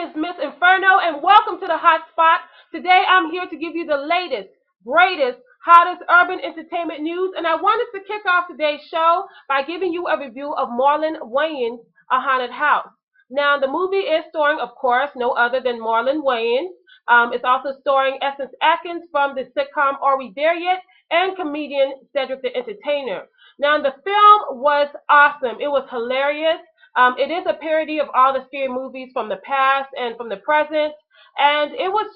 is Miss Inferno, and welcome to the Hot Spot. Today I'm here to give you the latest, greatest, hottest urban entertainment news, and I wanted to kick off today's show by giving you a review of Marlon Wayans' A Haunted House. Now, the movie is starring, of course, no other than Marlon Wayans. It's also starring Essence Atkins from the sitcom Are We There Yet? And comedian Cedric the Entertainer. Now, the film was awesome. It was hilarious. It is a parody of all the scary movies from the past and from the present. And it was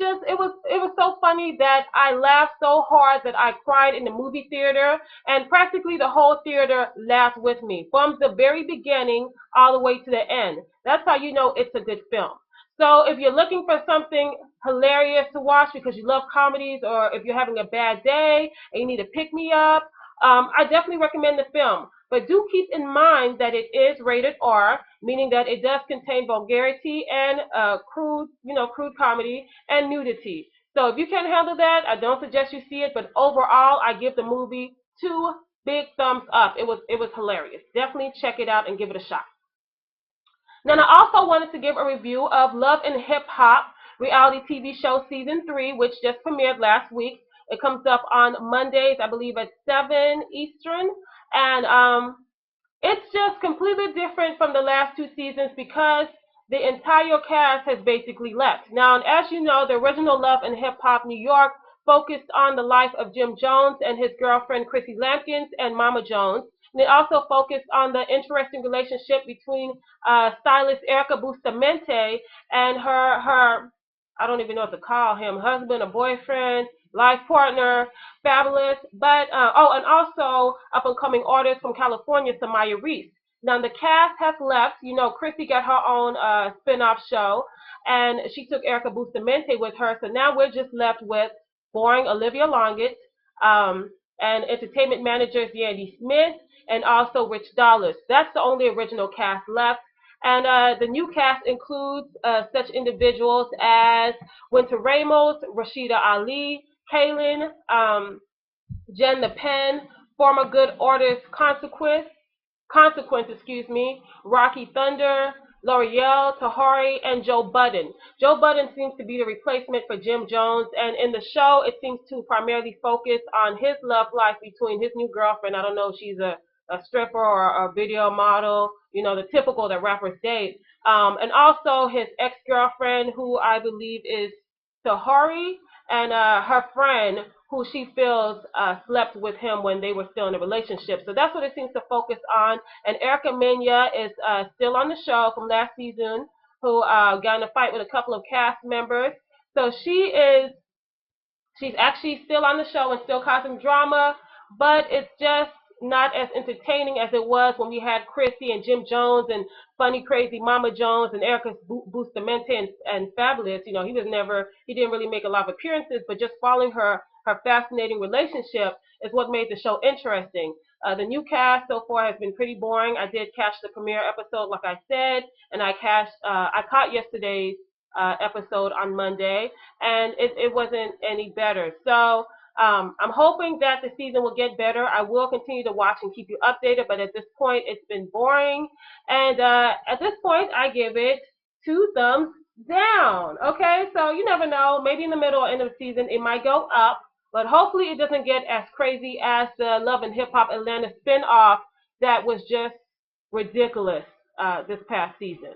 so funny that I laughed so hard that I cried in the movie theater, and practically the whole theater laughed with me from the very beginning all the way to the end. That's how you know it's a good film. So if you're looking for something hilarious to watch because you love comedies, or if you're having a bad day and you need to pick me up, I definitely recommend the film. But do keep in mind that it is rated R, meaning that it does contain vulgarity and crude comedy and nudity. So if you can't handle that, I don't suggest you see it. But overall, I give the movie 2 big thumbs up. It was hilarious. Definitely check it out and give it a shot. Now, I also wanted to give a review of Love and Hip Hop reality TV show season 3, which just premiered last week. It comes up on Mondays, I believe, at 7 Eastern. And it's just completely different from the last 2 seasons because the entire cast has basically left. Now, as you know, the original Love and Hip Hop New York focused on the life of Jim Jones and his girlfriend Chrissy Lampkins and Mama Jones. And it also focused on the interesting relationship between stylist Erica Bustamante and her I don't even know what to call him, husband or boyfriend, life partner, Fabulous. But and also up and coming artist from California, Samaya Reese. Now the cast has left. You know, Chrissy got her own spin-off show, and she took Erica Bustamante with her. So now we're just left with boring Olivia Longett, and entertainment managers Yandy Smith, and also Rich Dollars. That's the only original cast left. And the new cast includes such individuals as Winter Ramos, Rashida Ali, Kaylin, Jen the Pen, former good artist Consequence, Rocky Thunder, L'Oreal, Tahari, and Joe Budden. Joe Budden seems to be the replacement for Jim Jones, and in the show, it seems to primarily focus on his love life between his new girlfriend. I don't know if she's a stripper or a video model, you know, the typical that rappers date, and also his ex-girlfriend, who I believe is Tahari, and her friend, who she feels slept with him when they were still in a relationship. So that's what it seems to focus on. And Erica Mena is still on the show from last season, who got in a fight with a couple of cast members. So she's actually still on the show and still causing drama, but it's just not as entertaining as it was when we had Chrissy and Jim Jones and funny, crazy Mama Jones and Erica Bustamante and Fabulous. You know, he didn't really make a lot of appearances, but just following her fascinating relationship is what made the show interesting. The new cast so far has been pretty boring. I did catch the premiere episode, like I said, and I caught yesterday's episode on Monday, and it wasn't any better. So I'm hoping that the season will get better. I will continue to watch and keep you updated, but at this point, it's been boring. And at this point, I give it 2 thumbs down. Okay, so you never know. Maybe in the middle or end of the season, it might go up, but hopefully it doesn't get as crazy as the Love and Hip Hop Atlanta spinoff that was just ridiculous this past season.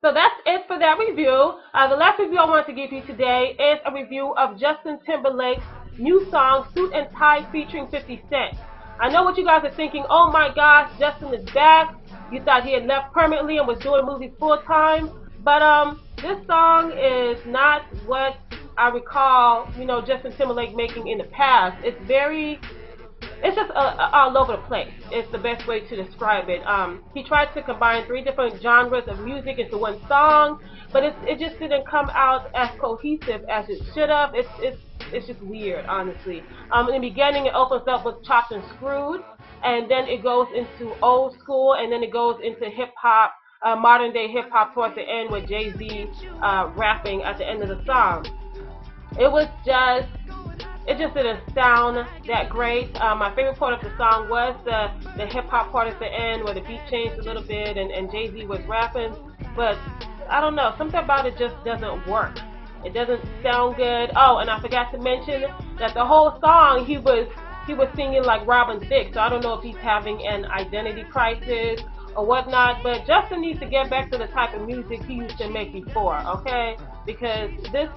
So that's it for that review. The last review I wanted to give you today is a review of Justin Timberlake's new song, Suit and Tie, featuring 50 Cent. I know what you guys are thinking. Oh my gosh, Justin is back. You thought he had left permanently and was doing movies full time. But this song is not what I recall, Justin Timberlake making in the past. It's just all over the place. It's the best way to describe it. He tried to combine 3 different genres of music into one song, but it just didn't come out as cohesive as it should have. It's just weird, honestly. In the beginning, it opens up with Chopped and Screwed, and then it goes into old school, and then it goes into hip hop, modern day hip hop towards the end with Jay-Z rapping at the end of the song. It just didn't sound that great. My favorite part of the song was the hip hop part at the end where the beat changed a little bit and Jay-Z was rapping. But I don't know, something about it just doesn't work. It doesn't sound good. Oh, and I forgot to mention that the whole song he was singing like Robin Thicke. So I don't know if he's having an identity crisis or whatnot. But Justin needs to get back to the type of music he used to make before, okay? Because this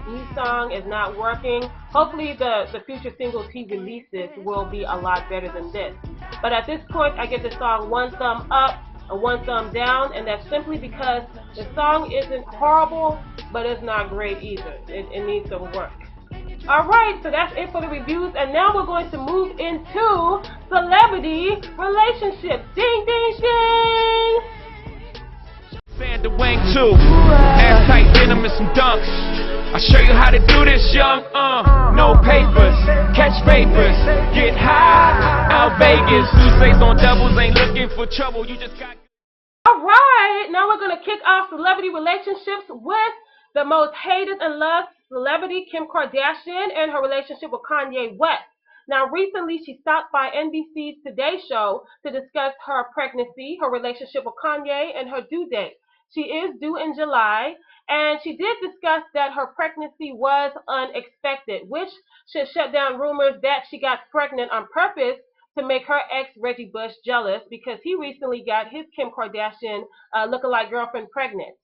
new song is not working. Hopefully the future singles he releases will be a lot better than this. But at this point, I give the song one thumb up and one thumb down, and that's simply because the song isn't horrible, but it's not great either. It needs some work. Alright, so that's it for the reviews, and now we're going to move into celebrity relationships. Ding, ding, ding! Sander Wang too. Ass tight denim and some dunks. I'll show you how to do this, young. No papers, catch papers, get high. Out Vegas, Tuesdays on doubles, ain't looking for trouble. You just got. Alright, now we're going to kick off celebrity relationships with the most hated and loved celebrity, Kim Kardashian, and her relationship with Kanye West. Now, recently, she stopped by NBC's Today Show to discuss her pregnancy, her relationship with Kanye, and her due date. She is due in July, and she did discuss that her pregnancy was unexpected, which should shut down rumors that she got pregnant on purpose to make her ex Reggie Bush jealous because he recently got his Kim Kardashian lookalike girlfriend pregnant.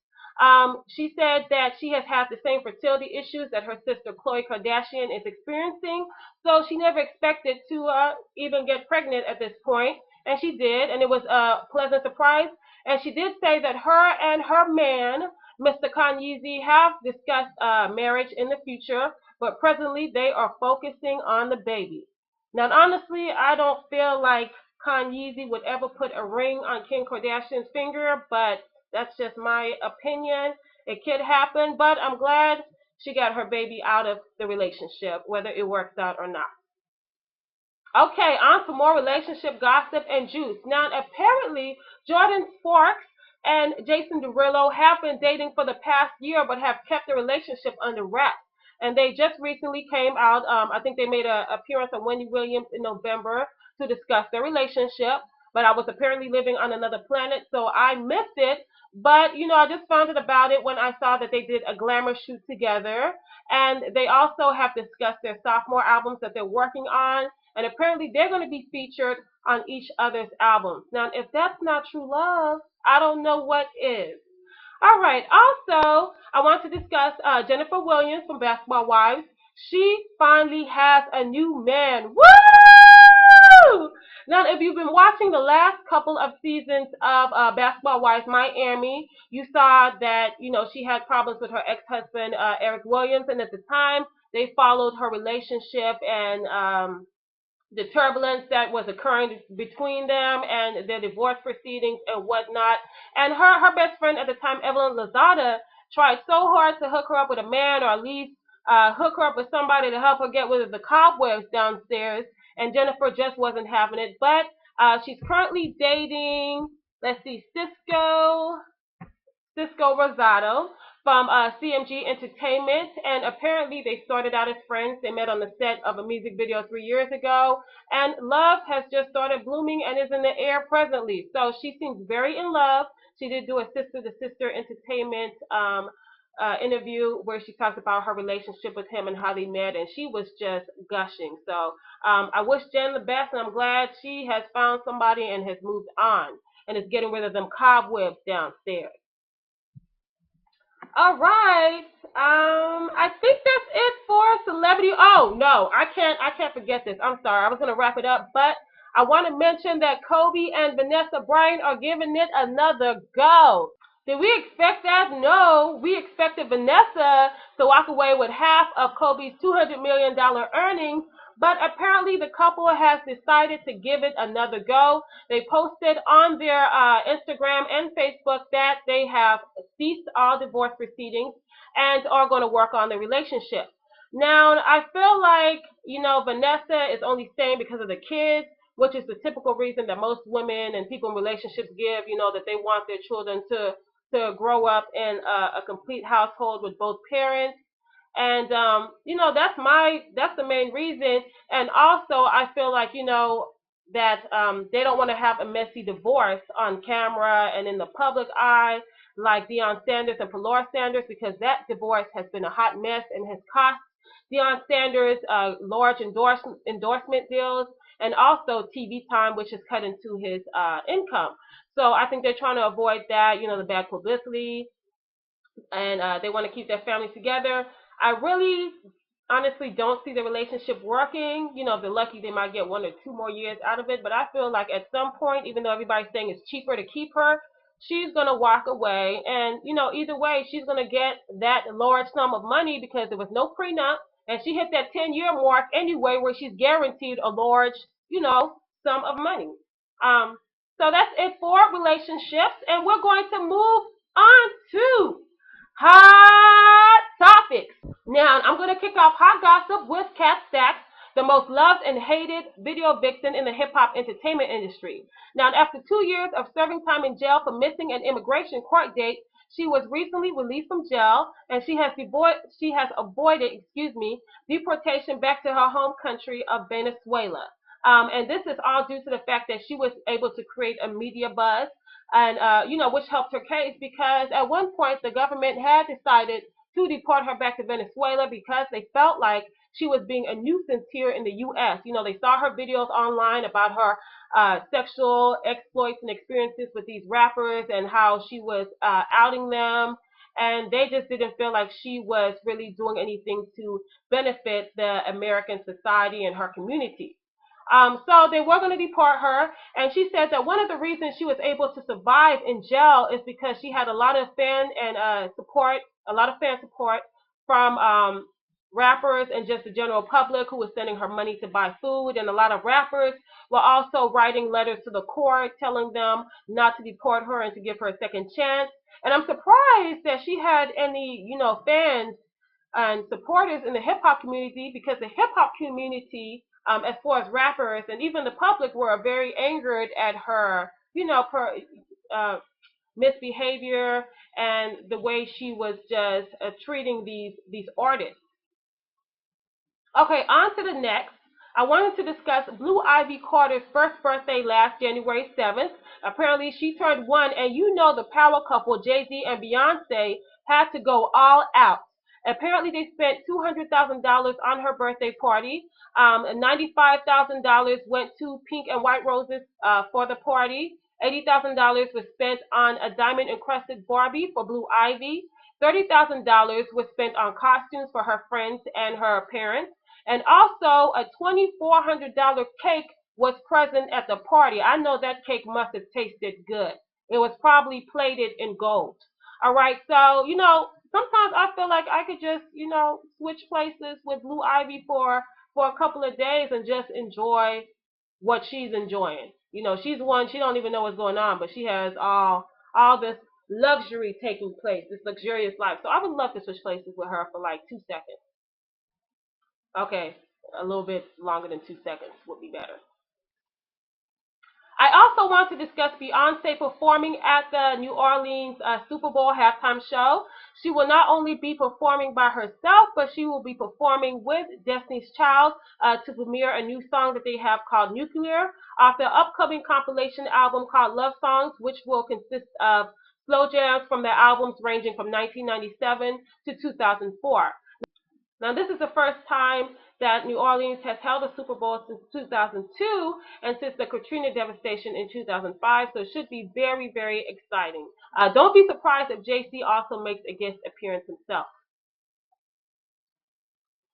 She said that she has had the same fertility issues that her sister Khloe Kardashian is experiencing, so she never expected to even get pregnant at this point, and she did, and it was a pleasant surprise. And she did say that her and her man, Mr. Kanye, have discussed marriage in the future, but presently they are focusing on the baby. Now, honestly, I don't feel like Kanye would ever put a ring on Kim Kardashian's finger, but that's just my opinion. It could happen, but I'm glad she got her baby out of the relationship, whether it works out or not. Okay, on to more relationship gossip and juice. Now, apparently, Jordan Sparks and Jason Derulo have been dating for the past year, but have kept the relationship under wraps. And they just recently came out. I think they made an appearance on Wendy Williams in November to discuss their relationship. But I was apparently living on another planet, so I missed it. But I just found out about it when I saw that they did a glamour shoot together, and they also have discussed their sophomore albums that they're working on, and apparently they're going to be featured on each other's albums. Now, if that's not true love, I don't know what is. All right. Also, I want to discuss Jennifer Williams from Basketball Wives. She finally has a new man. Woo! Now, if you've been watching the last couple of seasons of Basketball Wives Miami, you saw that she had problems with her ex-husband Eric Williams, and at the time they followed her relationship and the turbulence that was occurring between them and their divorce proceedings and whatnot. And her best friend at the time, Evelyn Lozada, tried so hard to hook her up with a man, or at least hook her up with somebody to help her get rid of the cobwebs downstairs. And Jennifer just wasn't having it. But she's currently dating, let's see, Cisco Rosado from CMG Entertainment, and apparently they started out as friends. They met on the set of a music video 3 years ago, and love has just started blooming and is in the air presently. So she seems very in love. She did do a Sister to Sister Entertainment interview where she talked about her relationship with him and how they met, and she was just gushing. So I wish Jen the best, and I'm glad she has found somebody and has moved on and is getting rid of them cobwebs downstairs. All right. I think that's it for celebrity. Oh no, I can't forget this. I'm sorry. I was gonna wrap it up, but I want to mention that Kobe and Vanessa Bryant are giving it another go. Did we expect that? No. We expected Vanessa to walk away with half of Kobe's $200 million earnings, but apparently the couple has decided to give it another go. They posted on their Instagram and Facebook that they have ceased all divorce proceedings and are going to work on the relationship. Now, I feel like, Vanessa is only staying because of the kids, which is the typical reason that most women and people in relationships give, that they want their children to grow up in a complete household with both parents. And that's the main reason. And also I feel like, that they don't want to have a messy divorce on camera and in the public eye like Deion Sanders and Pelora Sanders, because that divorce has been a hot mess and has cost Deion Sanders large endorsement deals and also TV time, which has cut into his income. So I think they're trying to avoid that, the bad publicity, and they want to keep their families together. I really honestly don't see the relationship working. If they're lucky, they might get 1 or 2 more years out of it. But I feel like at some point, even though everybody's saying it's cheaper to keep her, she's going to walk away. And, either way, she's going to get that large sum of money because there was no prenup. And she hit that 10-year mark anyway where she's guaranteed a large, sum of money. Um, so that's it for relationships. And we're going to move on to hot topics. Now, I'm going to kick off hot gossip with Kat Stacks, the most loved and hated video vixen in the hip hop entertainment industry. Now, after 2 years of serving time in jail for missing an immigration court date, she was recently released from jail, and she has avoided, deportation back to her home country of Venezuela. And this is all due to the fact that she was able to create a media buzz, and which helped her case because at one point the government had decided to deport her back to Venezuela because they felt like she was being a nuisance here in the U.S. They saw her videos online about her sexual exploits and experiences with these rappers and how she was outing them. And they just didn't feel like she was really doing anything to benefit the American society and her community. So they were going to deport her, and she said that one of the reasons she was able to survive in jail is because she had a lot of fan support from rappers and just the general public who was sending her money to buy food, and a lot of rappers were also writing letters to the court telling them not to deport her and to give her a second chance. And I'm surprised that she had any, fans and supporters in the hip hop community because the hip hop community, as far as rappers and even the public, were very angered at her, uh, misbehavior and the way she was just treating these artists. Okay, on to the next. I wanted to discuss Blue Ivy Carter's first birthday last January 7th. Apparently, she turned one, and the power couple Jay-Z and Beyonce had to go all out. Apparently, they spent $200,000 on her birthday party. $95,000 went to Pink and White Roses for the party. $80,000 was spent on a diamond encrusted Barbie for Blue Ivy. $30,000 was spent on costumes for her friends and her parents. And also, a $2,400 cake was present at the party. I know that cake must have tasted good. It was probably plated in gold. All right, so, sometimes I feel like I could just, switch places with Blue Ivy for a couple of days and just enjoy what she's enjoying. She's one, she don't even know what's going on, but she has all this luxury taking place, this luxurious life. So I would love to switch places with her for like 2 seconds. Okay, a little bit longer than 2 seconds would be better. I also want to discuss Beyonce performing at the New Orleans Super Bowl halftime show. She will not only be performing by herself, but she will be performing with Destiny's Child to premiere a new song that they have called Nuclear off the upcoming compilation album called Love Songs, which will consist of slow jams from their albums ranging from 1997 to 2004. Now, this is the first time that New Orleans has held a Super Bowl since 2002 and since the Katrina devastation in 2005, so it should be very, very exciting. Don't be surprised if JC also makes a guest appearance himself.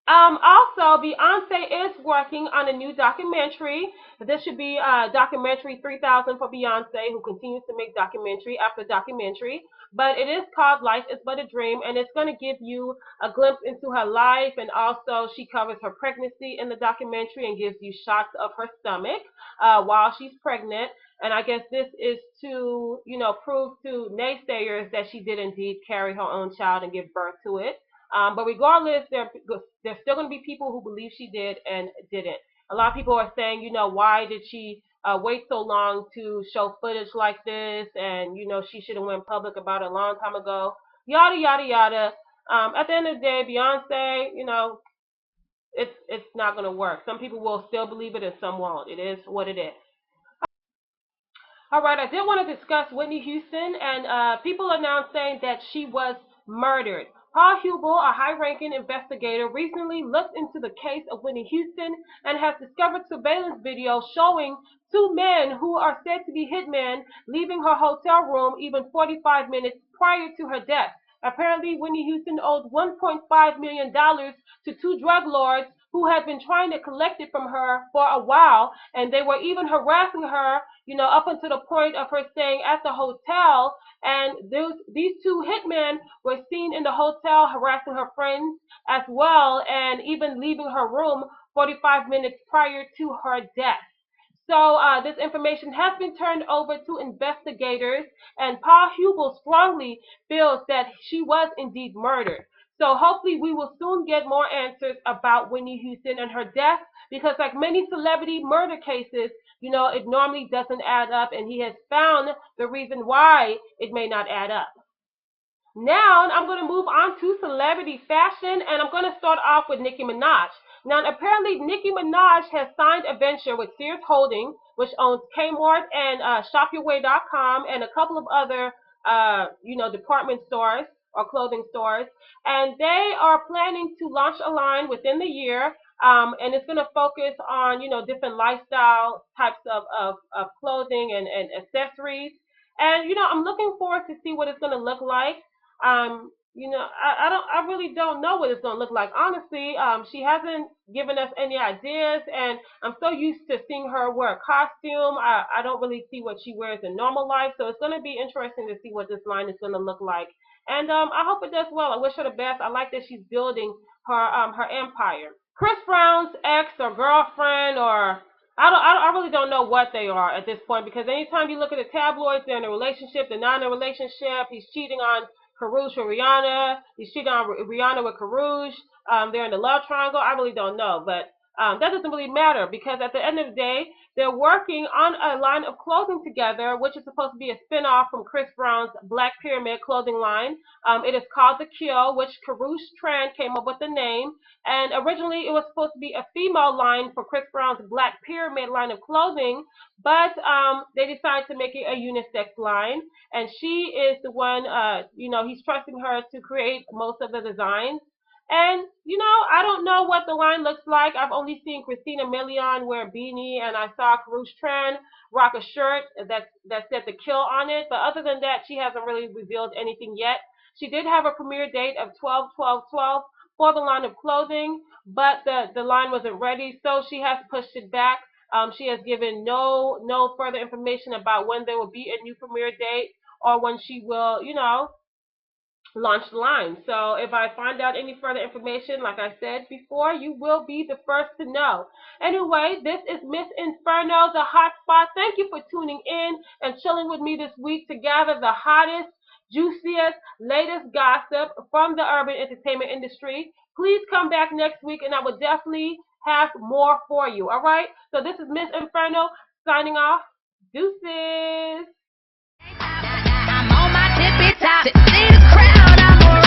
Also, Beyonce is working on a new documentary. This should be documentary 3000 for Beyonce, who continues to make documentary after documentary. But it is called Life is But a Dream, and it's going to give you a glimpse into her life, and also she covers her pregnancy in the documentary and gives you shots of her stomach while she's pregnant. And I guess this is to, prove to naysayers that she did indeed carry her own child and give birth to it. But regardless, there's still going to be people who believe she did and didn't. A lot of people are saying, why did she wait so long to show footage like this? And, she should have went public about it a long time ago. Yada, yada, yada. At the end of the day, Beyonce, it's not going to work. Some people will still believe it and some won't. It is what it is. All right, I did want to discuss Whitney Houston, and people are now saying that she was murdered. Paul Hubel, a high-ranking investigator, recently looked into the case of Whitney Houston and has discovered surveillance video showing two men who are said to be hitmen leaving her hotel room even 45 minutes prior to her death. Apparently, Whitney Houston owed $1.5 million to two drug lords who had been trying to collect it from her for a while, and they were even harassing her, up until the point of her staying at the hotel. And these two hitmen were seen in the hotel harassing her friends as well, and even leaving her room 45 minutes prior to her death. So this information has been turned over to investigators, and Paul Hubel strongly feels that she was indeed murdered. So hopefully we will soon get more answers about Whitney Houston and her death, because like many celebrity murder cases, it normally doesn't add up, and he has found the reason why it may not add up. Now I'm going to move on to celebrity fashion, and I'm going to start off with Nicki Minaj. Now apparently Nicki Minaj has signed a venture with Sears Holdings, which owns Kmart and ShopYourWay.com and a couple of other department stores or clothing stores, and they are planning to launch a line within the year. And it's going to focus on different lifestyle types of clothing and accessories. And I'm looking forward to see what it's going to look like. I really don't know what it's gonna look like. Honestly, she hasn't given us any ideas, and I'm so used to seeing her wear a costume. I don't really see what she wears in normal life, so it's gonna be interesting to see what this line is gonna look like. And I hope it does well. I wish her the best. I like that she's building her empire. Chris Brown's ex or girlfriend, or I really don't know what they are at this point, because anytime you look at the tabloids, they're in a relationship, they're not in a relationship. He's cheating on Karuj with Rihanna. He's cheating on Rihanna with Karuj. They're in the love triangle. I really don't know, but that doesn't really matter, because at the end of the day, they're working on a line of clothing together, which is supposed to be a spin-off from Chris Brown's Black Pyramid clothing line. It is called The Kill, which Karuj Tran came up with the name. And originally, it was supposed to be a female line for Chris Brown's Black Pyramid line of clothing, but they decided to make it a unisex line. And she is the one, he's trusting her to create most of the designs. And, I don't know what the line looks like. I've only seen Christina Milian wear a beanie, and I saw Karuj Tran rock a shirt that said The Kill on it. But other than that, she hasn't really revealed anything yet. She did have a premiere date of 12/12/12 for the line of clothing, but the line wasn't ready, so she has pushed it back. She has given no further information about when there will be a new premiere date or when she will, launch the line. So if I find out any further information, like I said before, you will be the first to know. Anyway, this is Miss Inferno, the hot spot. Thank you for tuning in and chilling with me this week to gather the hottest, juiciest, latest gossip from the urban entertainment industry. Please come back next week, and I will definitely have more for you. All right? So this is Miss Inferno signing off. Deuces. I'm on my tippy top. See the crowd, I'm